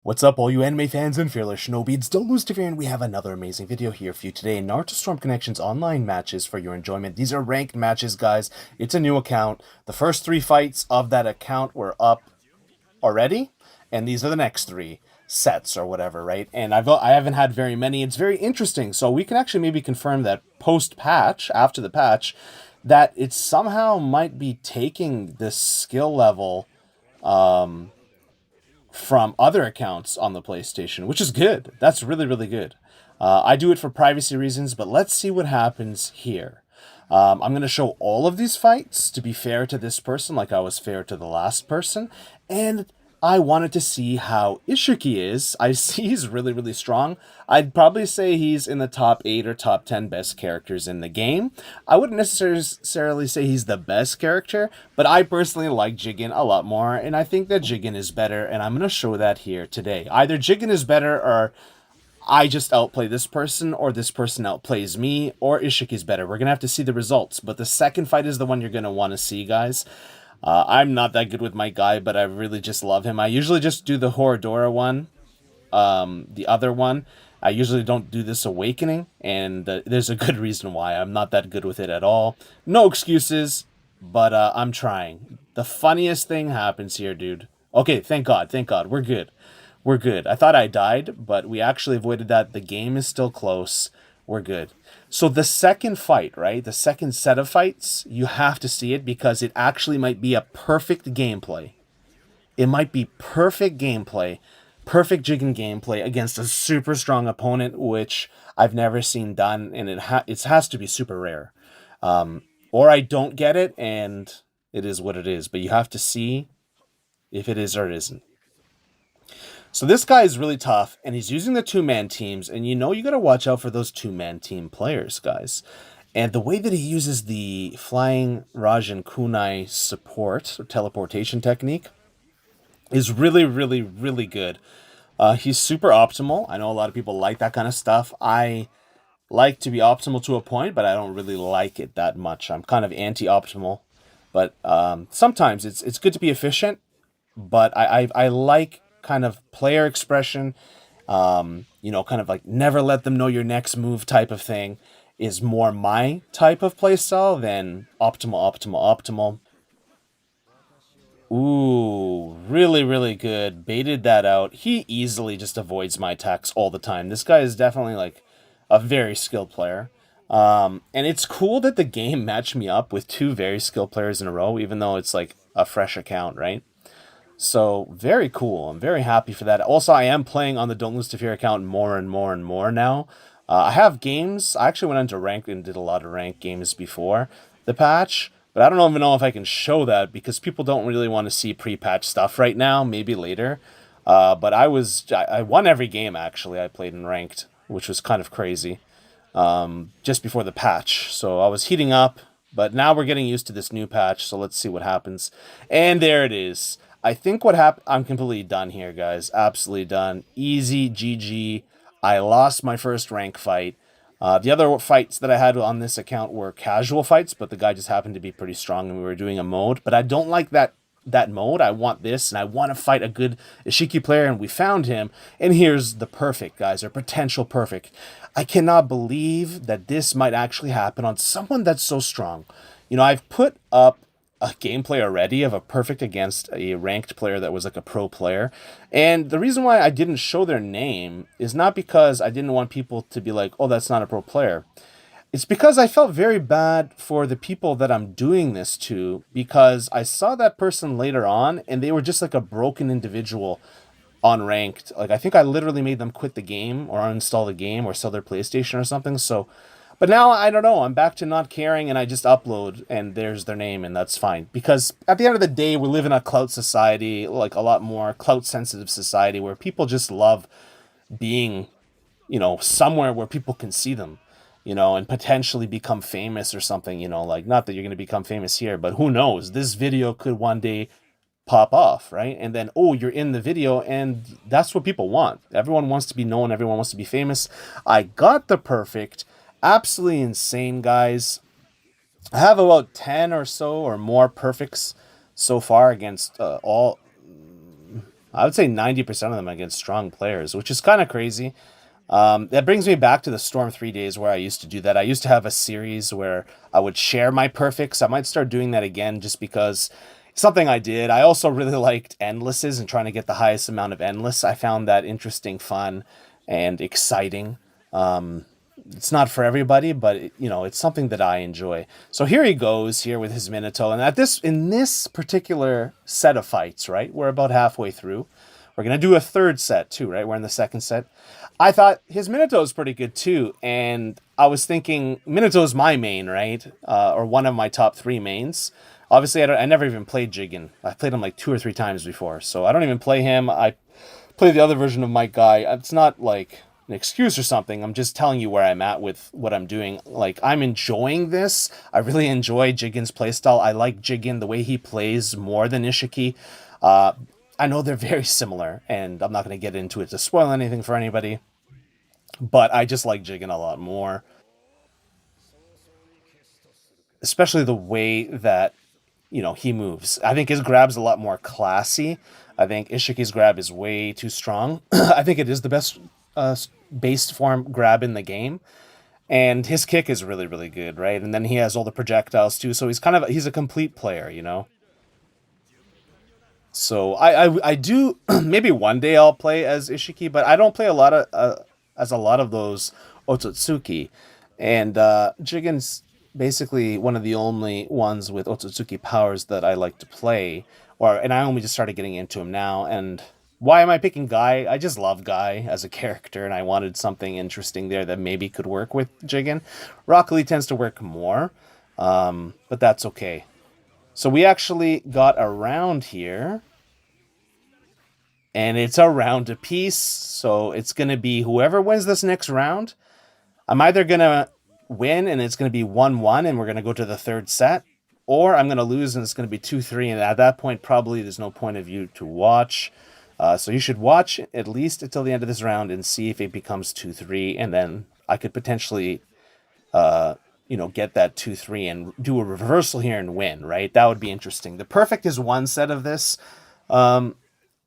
What's up, all you anime fans and fearless shinobies? DontLoseToFear, and we have another amazing video here for you today. Naruto Storm Connections online matches for your enjoyment. These are ranked matches, guys. It's a new account. The first 3 fights of that account were up already, and these are the next 3 sets or whatever, right? And I haven't had very many. It's very interesting. So we can actually maybe confirm that post-patch, after the patch, that it somehow might be taking this skill level from other accounts on the PlayStation, which is good. That's really, really good. I do it for privacy reasons, but let's see what happens here. I'm going to show all of these fights to be fair to this person, like I was fair to the last person. And I wanted to see how Ishhiki is. I see he's really, really strong. I'd probably say he's in the top 8 or top 10 best characters in the game. I wouldn't necessarily say he's the best character, but I personally like Jigen a lot more, and I think that Jigen is better, and I'm going to show that here today. Either Jigen is better, or I just outplay this person, or this person outplays me, or Ishhiki's better. We're going to have to see the results, but the second fight is the one you're going to want to see, guys. I'm not that good with my guy, but I really just love him. I usually just do the Horadora one, the other one. I usually don't do this Awakening, and there's a good reason why. I'm not that good with it at all. No excuses, but I'm trying. The funniest thing happens here, dude. Okay, thank God, thank God. We're good. We're good. I thought I died, but we actually avoided that. The game is still close. We're good. So the second fight, right? The second set of fights, you have to see it because it actually might be a perfect gameplay. It might be perfect gameplay, perfect Jigen gameplay against a super strong opponent, which I've never seen done, and it has to be super rare. Or I don't get it, and it is what it is. But you have to see if it is or it isn't. So this guy is really tough, and he's using the 2-man teams, and you gotta watch out for those 2-man team players, guys. And the way that he uses the flying Rajan Kunai support, or teleportation technique, is really, really, really good. He's super optimal. I know a lot of people like that kind of stuff. I like to be optimal to a point, but I don't really like it that much. I'm kind of anti-optimal. But sometimes it's good to be efficient, but I like kind of player expression, kind of like never let them know your next move type of thing is more my type of playstyle than optimal. Ooh, really, really good. Baited that out. He easily just avoids my attacks all the time. This guy is definitely like a very skilled player. And it's cool that the game matched me up with 2 very skilled players in a row, even though it's like a fresh account, right? So, very cool. I'm very happy for that. Also, I am playing on the DontLoseToFear account more and more and more now. I have games. I actually went into ranked and did a lot of ranked games before the patch, but I don't even know if I can show that because people don't really want to see pre-patch stuff right now. Maybe later. But I won every game, actually. I played in ranked, which was kind of crazy, just before the patch. So I was heating up, but now we're getting used to this new patch, so let's see what happens. And there it is. I think what happened, I'm completely done here, guys. Absolutely done. Easy GG. I lost my first rank fight. The other fights that I had on this account were casual fights, but the guy just happened to be pretty strong and we were doing a mode. But I don't like that mode. I want this, and I want to fight a good Ishhiki player, and we found him. And here's the perfect, guys, or potential perfect. I cannot believe that this might actually happen on someone that's so strong. I've put up a gameplay already of a perfect against a ranked player that was like a pro player. And the reason why I didn't show their name is not because I didn't want people to be like, oh, that's not a pro player. It's because I felt very bad for the people that I'm doing this to, because I saw that person later on and they were just like a broken individual on ranked. Like, I think I literally made them quit the game or uninstall the game or sell their PlayStation or something. So, but now I don't know. I'm back to not caring, and I just upload, and there's their name, and that's fine. Because at the end of the day, we live in a clout society, like a lot more clout-sensitive society, where people just love being, somewhere where people can see them, and potentially become famous or something. Like, not that you're going to become famous here, but who knows? This video could one day pop off, right? And then, oh, you're in the video, and that's what people want. Everyone wants to be known. Everyone wants to be famous. I got the perfect. Absolutely insane, guys. I have about 10 or so or more perfects so far against I would say 90% of them against strong players, which is kind of crazy. That brings me back to the Storm 3 days where I used to do that. I used to have a series where I would share my perfects. I might start doing that again just because it's something I did. I also really liked endlesses and trying to get the highest amount of endless. I found that interesting, fun, and exciting. It's not for everybody, but it's something that I enjoy. So here he goes here with his Minato, and in this particular set of fights, right? We're about halfway through. We're gonna do a third set too, right? We're in the second set. I thought his Minato is pretty good too, and I was thinking Minato is my main, right? Or one of my top three mains. Obviously, I never even played Jigen. I played him like 2 or 3 times before, so I don't even play him. I play the other version of my guy. It's not like an excuse or something. I'm just telling you where I'm at with what I'm doing. Like, I'm enjoying this. I really enjoy Jigen's playstyle. I like Jigen, the way he plays more than Ishhiki. Uh, I know they're very similar, and I'm not going to get into it to spoil anything for anybody, but I just like Jigen a lot more, especially the way that he moves. I think his grab's a lot more classy. I think Ishiki's grab is way too strong. I think it is the best base form grab in the game. And his kick is really, really good, right? And then he has all the projectiles too. So he's a complete player. So I do maybe one day I'll play as Ishiki, but I don't play a lot of as a lot of those Ōtsutsuki, and Jigen's basically one of the only ones with Ōtsutsuki powers that I like to play, and I only just started getting into him now. And why am I picking Guy? I just love Guy as a character, and I wanted something interesting there that maybe could work with Jigen. Rock Lee tends to work more, but that's okay. So we actually got around here, and it's a round apiece. So it's going to be whoever wins this next round. I'm either going to win and it's going to be 1-1 and we're going to go to the third set, or I'm going to lose and it's going to be 2-3. And at that point, probably there's no point of you to watch. So you should watch at least until the end of this round and see if it becomes 2-3. And then I could potentially get that 2-3 and do a reversal here and win, right? That would be interesting. The perfect is one set of this.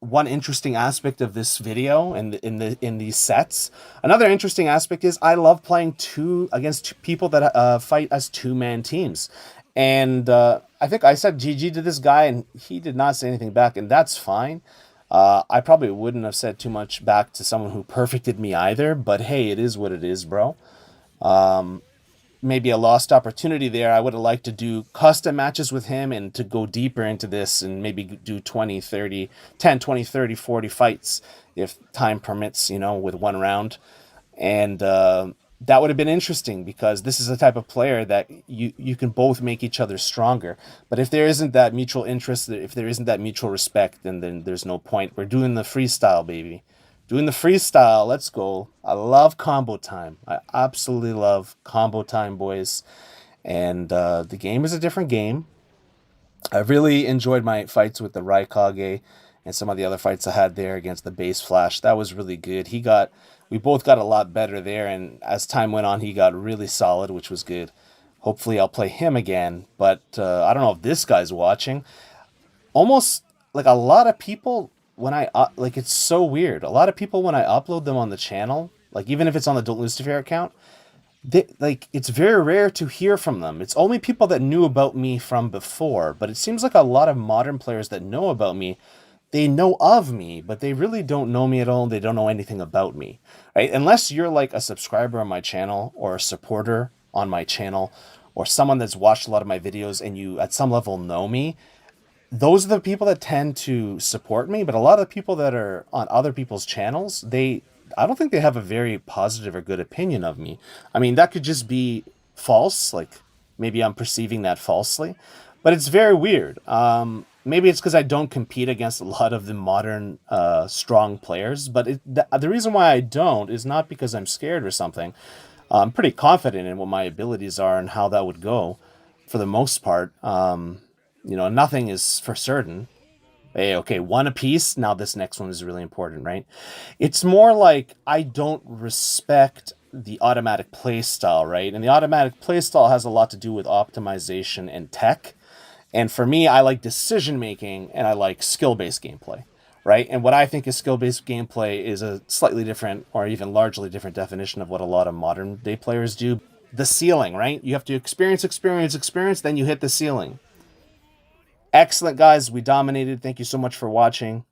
One interesting aspect of this video and in these sets. Another interesting aspect is I love playing against people that fight as two-man teams. And I think I said GG to this guy and he did not say anything back, and that's fine. I probably wouldn't have said too much back to someone who perfected me either, but hey, it is what it is, bro. Maybe a lost opportunity there. I would have liked to do custom matches with him and to go deeper into this and maybe do 20, 30, 10, 20, 30, 40 fights if time permits, with one round. And that would have been interesting because this is the type of player that you can both make each other stronger. But if there isn't that mutual interest, if there isn't that mutual respect, then there's no point. We're doing the freestyle, baby. Doing the freestyle. Let's go. I love combo time. I absolutely love combo time, boys. And the game is a different game. I really enjoyed my fights with the Raikage and some of the other fights I had there against the base Flash. That was really good. We both got a lot better there, and as time went on, he got really solid, which was good. Hopefully I'll play him again, but I don't know if this guy's watching. Almost like a lot of people, when it's so weird. A lot of people, when I upload them on the channel, like even if it's on the DontLoseToFear account, it's very rare to hear from them. It's only people that knew about me from before, but it seems like a lot of modern players that know about me, they know of me, but they really don't know me at all. They don't know anything about me, right? Unless you're like a subscriber on my channel or a supporter on my channel or someone that's watched a lot of my videos and you at some level know me, those are the people that tend to support me. But a lot of the people that are on other people's channels, I don't think they have a very positive or good opinion of me. I mean, that could just be false. Like maybe I'm perceiving that falsely, but it's very weird. Maybe it's because I don't compete against a lot of the modern strong players, but the reason why I don't is not because I'm scared or something. I'm pretty confident in what my abilities are and how that would go for the most part. Nothing is for certain. Hey, okay, one apiece. Now this next one is really important, right? It's more like I don't respect the automatic playstyle, right? And the automatic playstyle has a lot to do with optimization and tech. And for me, I like decision making and I like skill-based gameplay, right? And what I think is skill-based gameplay is a slightly different, or even largely different definition of what a lot of modern day players do. The ceiling, right? You have to experience, experience, experience, then you hit the ceiling. Excellent, guys. We dominated. Thank you so much for watching.